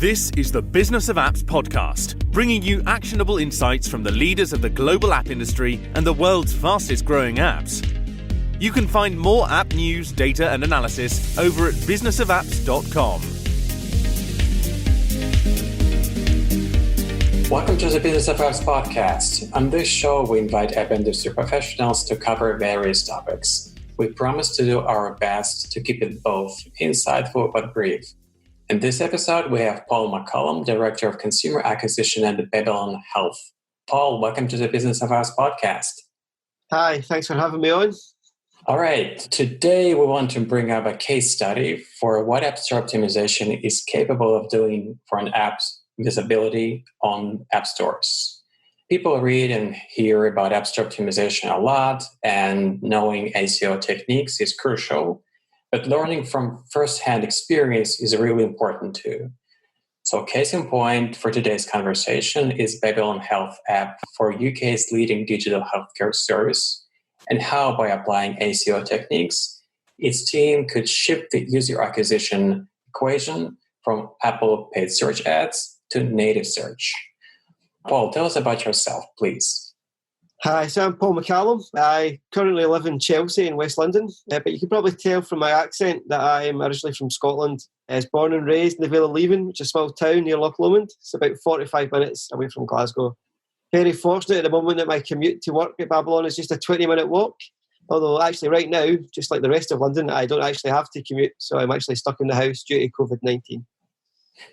This is the Business of Apps podcast, bringing you actionable insights from the leaders of the global app industry and the world's fastest growing apps. You can find more app news, data and analysis over at businessofapps.com. Welcome to the Business of Apps podcast. On this show, we invite app industry professionals to cover various topics. We promise to do our best to keep it both insightful but brief. In this episode, we have Paul McCallum, Director of Consumer Acquisition at Babylon Health. Paul, welcome to the Business of Apps podcast. Hi, thanks for having me on. All right, today we want to bring up a case study for what App Store optimization is capable of doing for an app's visibility on app stores. People read and hear about App Store optimization a lot, and knowing SEO techniques is crucial. But learning from first-hand experience is really important too. So case in point for today's conversation is Babylon Health app for UK's leading digital healthcare service, and how by applying SEO techniques, its team could shift the user acquisition equation from Apple paid search ads to native search. Paul, tell us about yourself, please. Hi, so I'm Paul McCallum. I currently live in Chelsea in West London, but you can probably tell from my accent that I am originally from Scotland. I was born and raised in the Vale of Leven, which is a small town near Loch Lomond. It's about 45 minutes away from Glasgow. Very fortunate at the moment that my commute to work at Babylon is just a 20-minute walk. Although actually right now, just like the rest of London, I don't actually have to commute, so I'm actually stuck in the house due to COVID-19.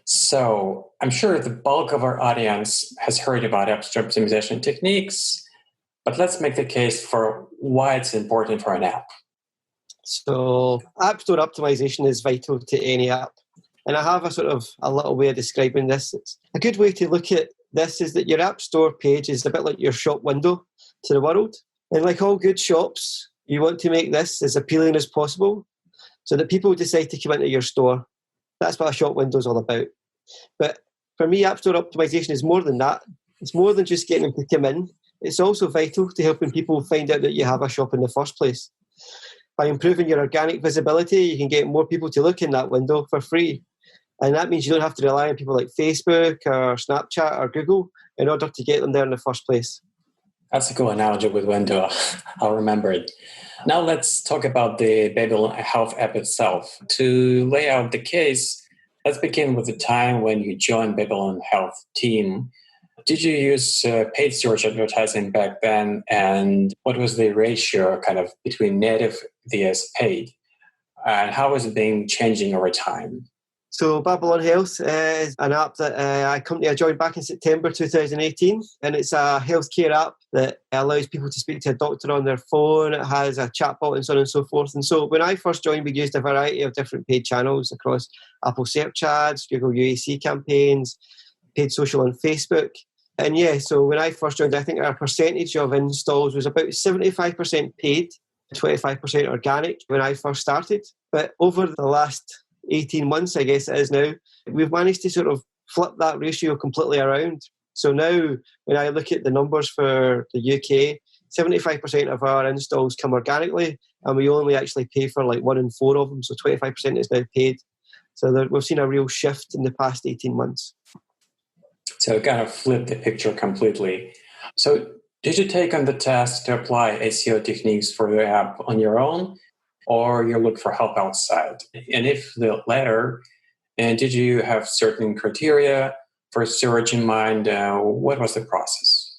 So I'm sure the bulk of our audience has heard about App Store optimization techniques, but let's make the case for why it's important for an app. So App Store optimization is vital to any app. And I have a little way of describing this. It's a good way to look at this is that your App Store page is a bit like your shop window to the world. And like all good shops, you want to make this as appealing as possible so that people decide to come into your store. That's what a shop window is all about. But for me, App Store optimization is more than that. It's more than just getting them to come in. It's also vital to helping people find out that you have a shop in the first place. By improving your organic visibility, you can get more people to look in that window for free. And that means you don't have to rely on people like Facebook or Snapchat or Google in order to get them there in the first place. That's a cool analogy with window. I'll remember it. Now let's talk about the Babylon Health app itself. To lay out the case, let's begin with the time when you joined Babylon Health team. Did you use paid search advertising back then? And what was the ratio between native vs paid? And how has it been changing over time? So Babylon Health is an app that I joined back in September 2018. And it's a healthcare app that allows people to speak to a doctor on their phone. It has a chatbot and so on and so forth. And so when I first joined, we used a variety of different paid channels across Apple search ads, Google UAC campaigns, paid social on Facebook. And so when I first joined, I think our percentage of installs was about 75% paid, 25% organic when I first started. But over the last 18 months, I guess it is now, we've managed to sort of flip that ratio completely around. So now when I look at the numbers for the UK, 75% of our installs come organically, and we only actually pay for like 1 in 4 of them. So 25% is now paid. So we've seen a real shift in the past 18 months. So it kind of flipped the picture completely. So did you take on the task to apply SEO techniques for your app on your own, or you look for help outside? And if the latter, and did you have certain criteria for search in mind? What was the process?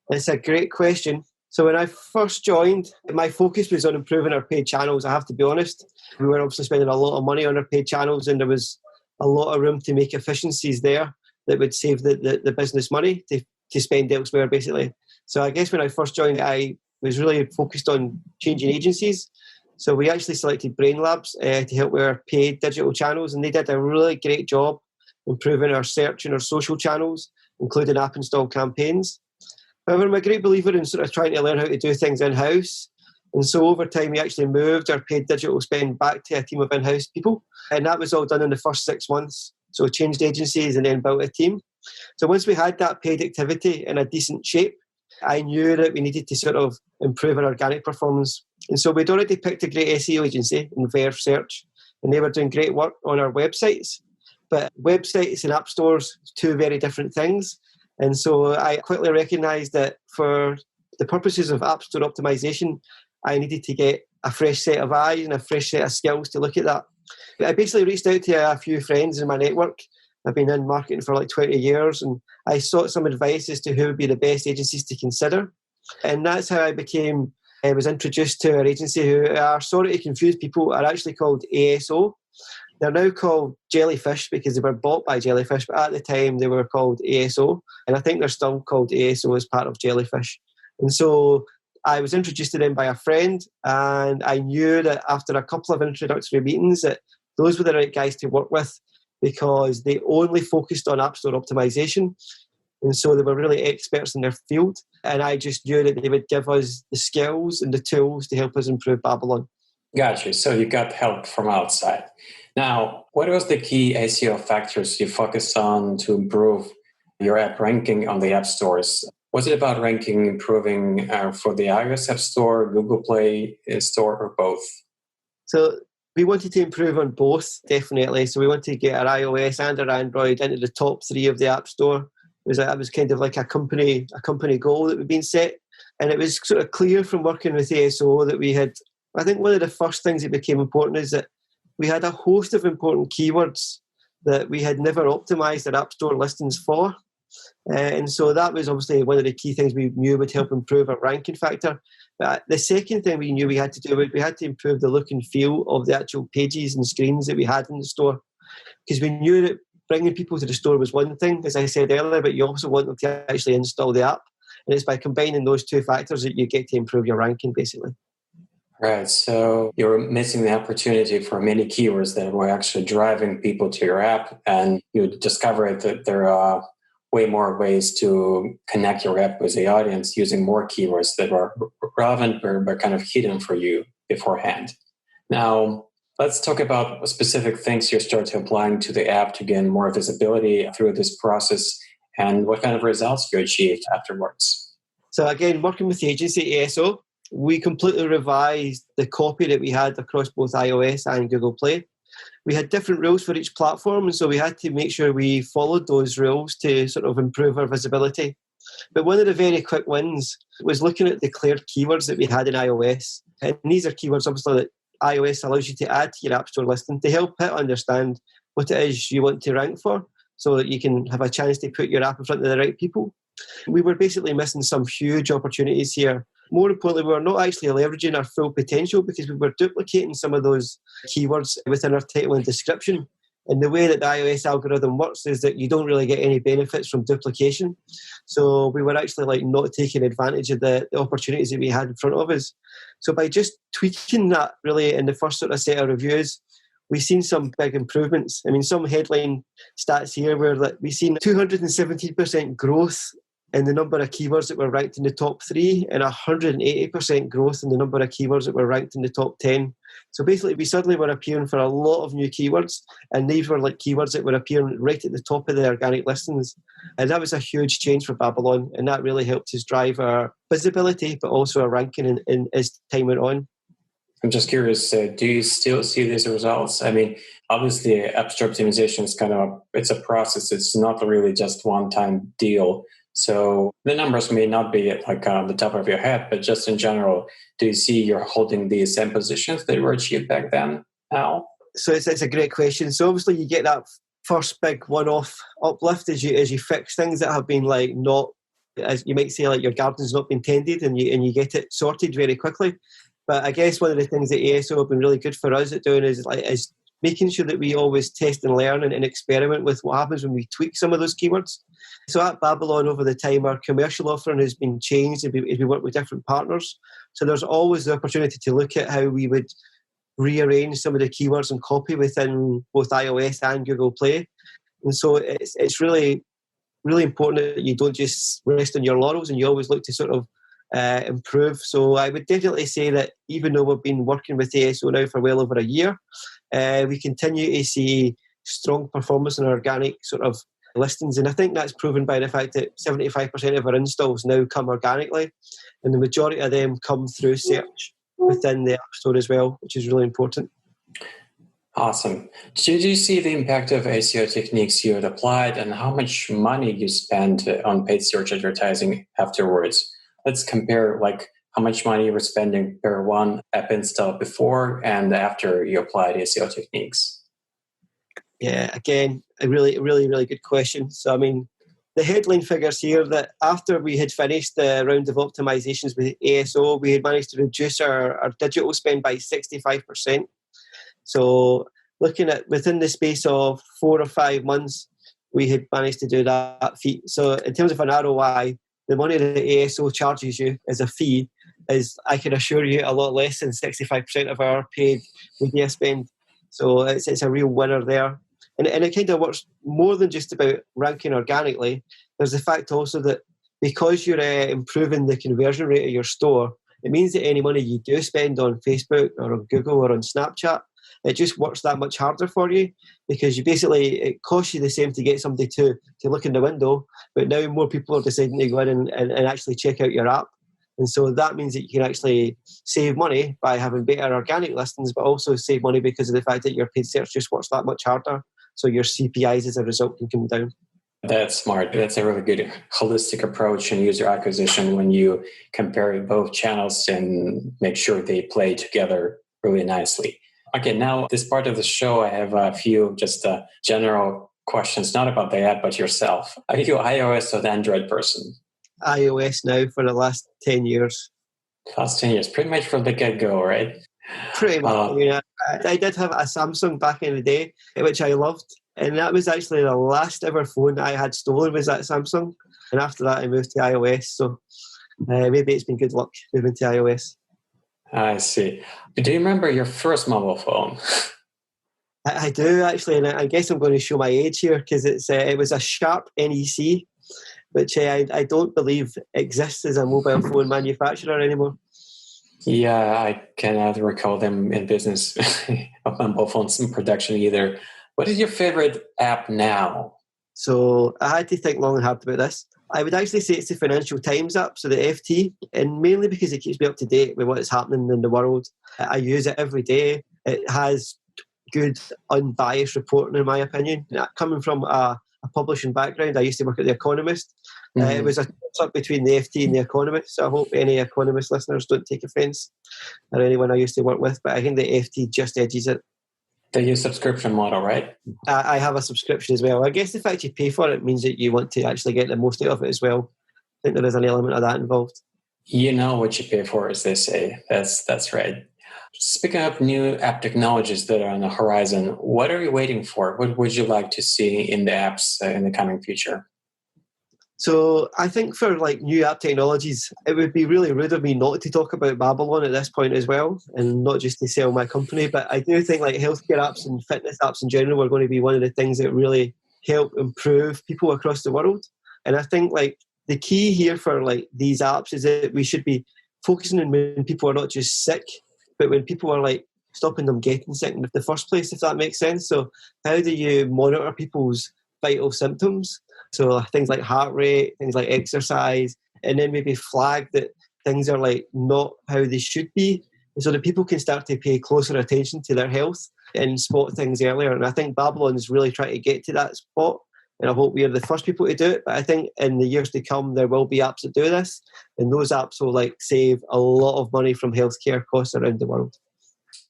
It's a great question. So when I first joined, my focus was on improving our paid channels, I have to be honest. We were obviously spending a lot of money on our paid channels, and there was a lot of room to make efficiencies there that would save the business money to spend elsewhere, basically. So I guess when I first joined, I was really focused on changing agencies. So we actually selected Brain Labs to help with our paid digital channels, and they did a really great job improving our search and our social channels, including app install campaigns. However, I'm a great believer in sort of trying to learn how to do things in-house. And so over time, we actually moved our paid digital spend back to a team of in-house people. And that was all done in the first 6 months. So we changed agencies and then built a team. So once we had that paid activity in a decent shape, I knew that we needed to sort of improve our organic performance. And so we'd already picked a great SEO agency in Verve Search, and they were doing great work on our websites. But websites and app stores, two very different things. And so I quickly recognised that for the purposes of App Store optimization, I needed to get a fresh set of eyes and a fresh set of skills to look at that. I basically reached out to a few friends in my network. I've been in marketing for like 20 years, and I sought some advice as to who would be the best agencies to consider. And that's how I was introduced to our agency, who are, sorry to confuse people, are actually called ASO. They're now called Jellyfish because they were bought by Jellyfish, but at the time they were called ASO, and I think they're still called ASO as part of Jellyfish. And so I was introduced to them by a friend, and I knew that after a couple of introductory meetings that those were the right guys to work with, because they only focused on App Store optimization. And so they were really experts in their field. And I just knew that they would give us the skills and the tools to help us improve Babylon. Gotcha. So you got help from outside. Now, what was the key SEO factors you focused on to improve your app ranking on the app stores? Was it about ranking improving for the iOS App Store, Google Play Store, or both? So we wanted to improve on both, definitely. So we wanted to get our iOS and our Android into the top 3 of the App Store. It was kind of like a company goal that we'd been set. And it was sort of clear from working with ASO that we had, I think one of the first things that became important is that we had a host of important keywords that we had never optimized our App Store listings for. And so that was obviously one of the key things we knew would help improve our ranking factor. But the second thing we knew we had to do was we had to improve the look and feel of the actual pages and screens that we had in the store. Because we knew that bringing people to the store was one thing, as I said earlier, but you also want them to actually install the app. And it's by combining those two factors that you get to improve your ranking, basically. Right. So you're missing the opportunity for many keywords that were actually driving people to your app, and you discovered that there are way more ways to connect your app with the audience using more keywords that are relevant but kind of hidden for you beforehand. Now, let's talk about specific things you started applying to the app to gain more visibility through this process, and what kind of results you achieved afterwards. So again, working with the agency ASO, we completely revised the copy that we had across both iOS and Google Play. We had different rules for each platform, and so we had to make sure we followed those rules to sort of improve our visibility. But one of the very quick wins was looking at declared keywords that we had in iOS. And these are keywords, obviously, that iOS allows you to add to your App Store listing to help it understand what it is you want to rank for, so that you can have a chance to put your app in front of the right people. We were basically missing some huge opportunities here. More importantly, we were not actually leveraging our full potential because we were duplicating some of those keywords within our title and description. And the way that the iOS algorithm works is that you don't really get any benefits from duplication. So we were actually not taking advantage of the opportunities that we had in front of us. So by just tweaking that really in the first sort of set of reviews, we've seen some big improvements. I mean, some headline stats here were that we've seen 270% growth in the number of keywords that were ranked in the top 3 and 180% growth in the number of keywords that were ranked in the top 10. So basically, we suddenly were appearing for a lot of new keywords, and these were keywords that were appearing right at the top of the organic listings. And that was a huge change for Babylon, and that really helped us drive our visibility, but also our ranking as time went on. I'm just curious, do you still see these results? I mean, obviously, App Store optimization is it's a process. It's not really just one-time deal. So the numbers may not be on the top of your head, but just in general, do you see you're holding the same positions that were achieved back then now? So it's a great question. So obviously you get that first big one-off uplift as you fix things that have been not, as you might say, your garden's not been tended, and you get it sorted very quickly. But I guess one of the things that ASO have been really good for us at doing is making sure that we always test and learn and experiment with what happens when we tweak some of those keywords. So at Babylon, over the time, our commercial offering has been changed as we work with different partners. So there's always the opportunity to look at how we would rearrange some of the keywords and copy within both iOS and Google Play. And so it's really, really important that you don't just rest on your laurels, and you always look to sort of improve. So I would definitely say that even though we've been working with ASO now for well over a year, we continue to see strong performance in organic sort of listings, and I think that's proven by the fact that 75% of our installs now come organically, and the majority of them come through search within the App Store as well, which is really important. Awesome. Did you see the impact of SEO techniques you had applied and how much money you spent on paid search advertising afterwards? Let's compare like how much money you were spending per one app install before and after you applied SEO techniques. Yeah, again, a really, really, really good question. So, I mean, the headline figures here that after we had finished the round of optimizations with ASO, we had managed to reduce our digital spend by 65%. So looking at within the space of 4 or 5 months, we had managed to do that feat. So in terms of an ROI, the money that ASO charges you as a fee is, I can assure you, a lot less than 65% of our paid media spend. So it's a real winner there. And it kind of works more than just about ranking organically. There's the fact also that because you're improving the conversion rate of your store, it means that any money you do spend on Facebook or on Google or on Snapchat, it just works that much harder for you because it costs you the same to get somebody to look in the window, but now more people are deciding to go in and actually check out your app. And so that means that you can actually save money by having better organic listings, but also save money because of the fact that your paid search just works that much harder. So your CPIs as a result can come down. That's smart. That's a really good holistic approach in user acquisition when you compare both channels and make sure they play together really nicely. Okay, now this part of the show, I have a few just general questions, not about the app, but yourself. Are you iOS or Android person? iOS now for the last 10 years. Last 10 years, pretty much from the get-go, right? Pretty much. I did have a Samsung back in the day, which I loved. And that was actually the last ever phone I had stolen was that Samsung. And after that, I moved to iOS. So maybe it's been good luck moving to iOS. I see. Do you remember your first mobile phone? I do, actually. And I guess I'm going to show my age here because it was a Sharp NEC, which I don't believe exists as a mobile phone manufacturer anymore. Yeah, I cannot recall them in business of mobile phones in production either. What is your favorite app now? So I had to think long and hard about this. I would actually say it's the Financial Times app, so the FT, and mainly because it keeps me up to date with what is happening in the world. I use it every day. It has good, unbiased reporting, in my opinion. Coming from a publishing background, I used to work at The Economist. It was a toss-up between the FT and The Economist, so I hope any Economist listeners don't take offence, or anyone I used to work with, but I think the FT just edges it. They use subscription model, right? I have a subscription as well. I guess the fact you pay for it means that you want to actually get the most out of it as well. I think there is an element of that involved. You know what you pay for, as they say. That's right. Speaking of new app technologies that are on the horizon, what are you waiting for? What would you like to see in the apps in the coming future? So I think for like new app technologies, it would be really rude of me not to talk about Babylon at this point as well, and not just to sell my company. But I do think like healthcare apps and fitness apps in general are going to be one of the things that really help improve people across the world. And I think like the key here for like these apps is that we should be focusing on when people are not just sick, but when people are like stopping them getting sick in the first place, if that makes sense. So how do you monitor people's vital symptoms? So things like heart rate, things like exercise, and then maybe flag that things are like not how they should be, so that people can start to pay closer attention to their health and spot things earlier. And I think Babylon is really trying to get to that spot, and I hope we are the first people to do it. But I think in the years to come, there will be apps that do this, and those apps will like save a lot of money from healthcare costs around the world.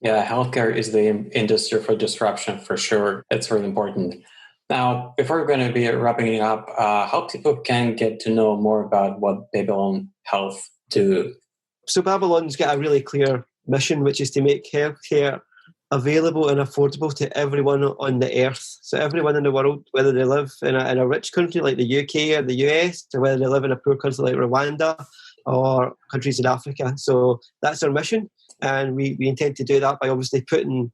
Yeah, healthcare is the industry for disruption for sure. It's really important. Now, before we're going to be wrapping it up, how people can get to know more about what Babylon Health do? So Babylon's got a really clear mission, which is to make healthcare available and affordable to everyone on the earth. So everyone in the world, whether they live in a rich country like the UK or the US, or whether they live in a poor country like Rwanda or countries in Africa. So that's our mission. And we intend to do that by obviously putting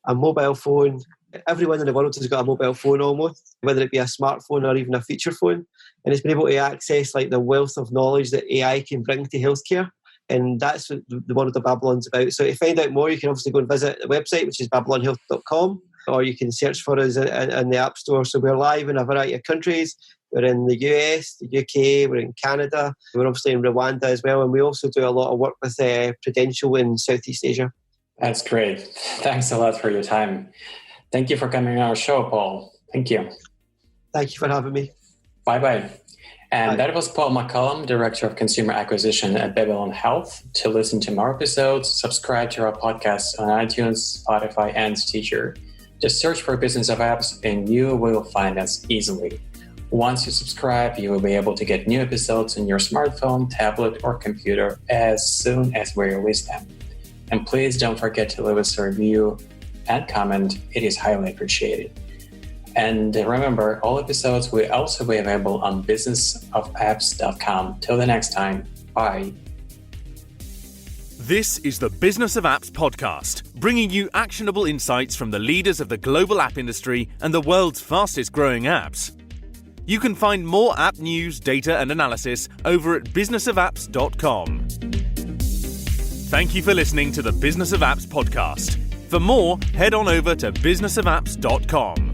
a mobile phone. Everyone in the world has got a mobile phone almost, whether it be a smartphone or even a feature phone. And it's been able to access like the wealth of knowledge that AI can bring to healthcare. And that's what the world of Babylon's about. So to find out more, you can obviously go and visit the website, which is babylonhealth.com, or you can search for us in the App Store. So we're live in a variety of countries. We're in the US, the UK, we're in Canada, we're obviously in Rwanda as well. And we also do a lot of work with Prudential in Southeast Asia. That's great. Thanks a lot for your time. Thank you for coming on our show, Paul. Thank you. Thank you for having me. Bye-bye. And Bye. that was Paul McCallum, Director of Consumer Acquisition at Babylon Health. To listen to more episodes, subscribe to our podcast on iTunes, Spotify, and Stitcher. Just search for Business of Apps and you will find us easily. Once you subscribe, you will be able to get new episodes on your smartphone, tablet, or computer as soon as we release them. And please don't forget to leave us a review and comment. It is highly appreciated. And remember, all episodes will also be available on businessofapps.com. Till the next time, bye. This is the Business of Apps podcast, bringing you actionable insights from the leaders of the global app industry and the world's fastest growing apps. You can find more app news, data, and analysis over at businessofapps.com. Thank you for listening to the Business of Apps podcast. For more, head on over to businessofapps.com.